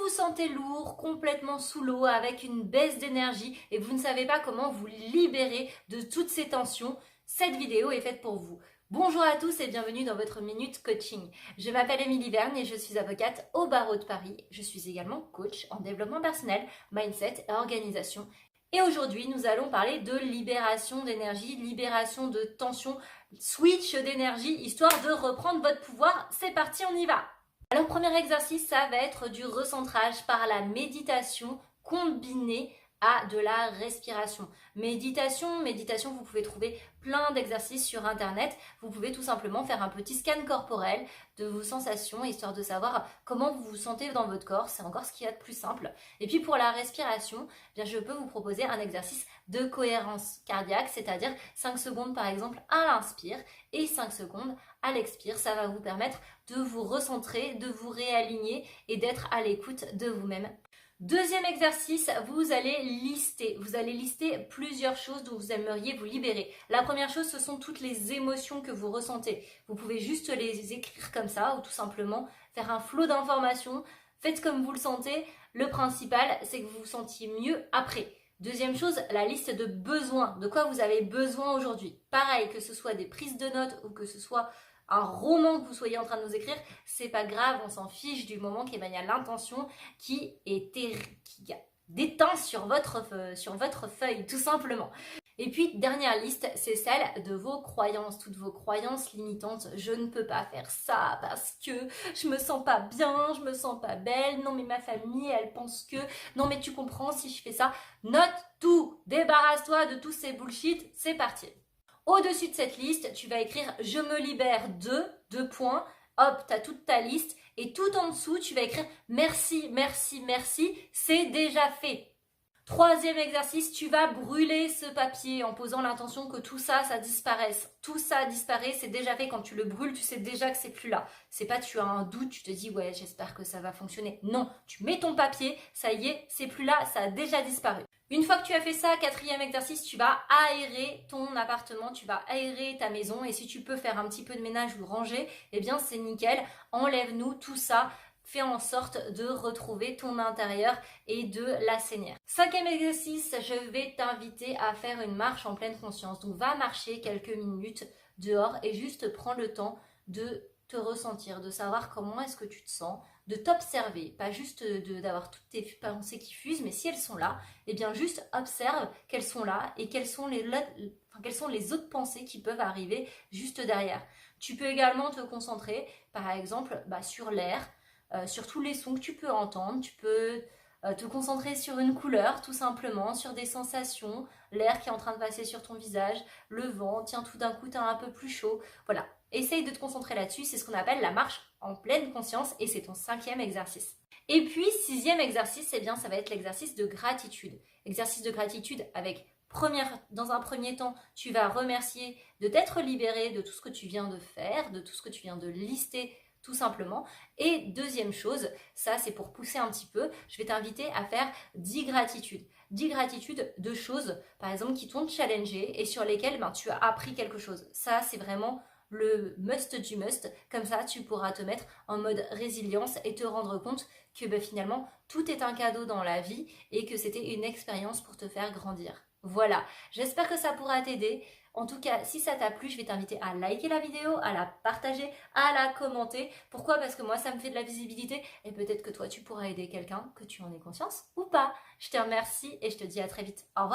vous sentez lourd, complètement sous l'eau, avec une baisse d'énergie et vous ne savez pas comment vous libérer de toutes ces tensions, cette vidéo est faite pour vous. Bonjour à tous et bienvenue dans votre Minute Coaching. Je m'appelle Émilie Verne et je suis avocate au barreau de Paris. Je suis également coach en développement personnel, mindset et organisation. Et aujourd'hui, nous allons parler de libération d'énergie, libération de tension, switch d'énergie, histoire de reprendre votre pouvoir. C'est parti, on y va! Alors, premier exercice, ça va être du recentrage par la méditation combinée à de la respiration. Méditation, vous pouvez trouver plein d'exercices sur internet. Vous pouvez tout simplement faire un petit scan corporel de vos sensations, histoire de savoir comment vous vous sentez dans votre corps. C'est encore ce qu'il y a de plus simple. Et puis pour la respiration, bien, je peux vous proposer un exercice de cohérence cardiaque, c'est-à-dire 5 secondes par exemple à l'inspire et 5 secondes à l'expire. Ça va vous permettre de vous recentrer, de vous réaligner et d'être à l'écoute de vous-même. Deuxième exercice, vous allez lister plusieurs choses dont vous aimeriez vous libérer. La première chose, ce sont toutes les émotions que vous ressentez. Vous pouvez juste les écrire comme ça ou tout simplement faire un flot d'informations. Faites comme vous le sentez. Le principal, c'est que vous vous sentiez mieux après. Deuxième chose, la liste de besoins. De quoi vous avez besoin aujourd'hui. Pareil, que ce soit des prises de notes ou que ce soit un roman que vous soyez en train de nous écrire, c'est pas grave, on s'en fiche du moment qu'il y a l'intention qui déteint sur votre feuille, tout simplement. Et puis, dernière liste, c'est celle de vos croyances, toutes vos croyances limitantes. Je ne peux pas faire ça parce que je me sens pas bien, je me sens pas belle, non mais ma famille, elle pense que, non mais tu comprends si je fais ça. Note tout, débarrasse-toi de tous ces bullshit, c'est parti. Au-dessus de cette liste, tu vas écrire « Je me libère de », 2 points, hop, tu as toute ta liste. Et tout en dessous, tu vas écrire « Merci, merci, merci, c'est déjà fait ». Troisième exercice, tu vas brûler ce papier en posant l'intention que tout ça, ça disparaisse. Tout ça disparaît, c'est déjà fait. Quand tu le brûles, tu sais déjà que c'est plus là. C'est pas tu as un doute, tu te dis « Ouais, j'espère que ça va fonctionner ». Non, tu mets ton papier, ça y est, c'est plus là, ça a déjà disparu. Une fois que tu as fait ça, quatrième exercice, tu vas aérer ton appartement, tu vas aérer ta maison et si tu peux faire un petit peu de ménage ou ranger, eh bien c'est nickel. Enlève-nous tout ça, fais en sorte de retrouver ton intérieur et de l'assainir. Cinquième exercice, je vais t'inviter à faire une marche en pleine conscience. Donc va marcher quelques minutes dehors et juste prends le temps de te ressentir, de savoir comment est-ce que tu te sens, de t'observer, pas juste d'avoir toutes tes pensées qui fusent, mais si elles sont là, eh bien juste observe qu'elles sont là et quelles sont les autres pensées qui peuvent arriver juste derrière. Tu peux également te concentrer, par exemple, sur l'air, sur tous les sons que tu peux entendre, tu peux te concentrer sur une couleur, tout simplement, sur des sensations, l'air qui est en train de passer sur ton visage, le vent, tiens, tout d'un coup, tu as un peu plus chaud. Voilà, essaye de te concentrer là-dessus, c'est ce qu'on appelle la marche en pleine conscience et c'est ton 5e exercice. Et puis, 6e exercice, eh bien, ça va être l'exercice de gratitude. Exercice de gratitude avec, dans un premier temps, tu vas remercier de t'être libéré de tout ce que tu viens de faire, de tout ce que tu viens de lister, tout simplement. Et deuxième chose, ça c'est pour pousser un petit peu, je vais t'inviter à faire 10 gratitudes. 10 gratitudes de choses, par exemple, qui t'ont challengé et sur lesquelles tu as appris quelque chose. Ça, c'est vraiment le must du must. Comme ça, tu pourras te mettre en mode résilience et te rendre compte que finalement, tout est un cadeau dans la vie et que c'était une expérience pour te faire grandir. Voilà, j'espère que ça pourra t'aider. En tout cas, si ça t'a plu, je vais t'inviter à liker la vidéo, à la partager, à la commenter. Pourquoi? Parce que moi, ça me fait de la visibilité et peut-être que toi, tu pourras aider quelqu'un, que tu en aies conscience ou pas. Je te remercie et je te dis à très vite. Au revoir.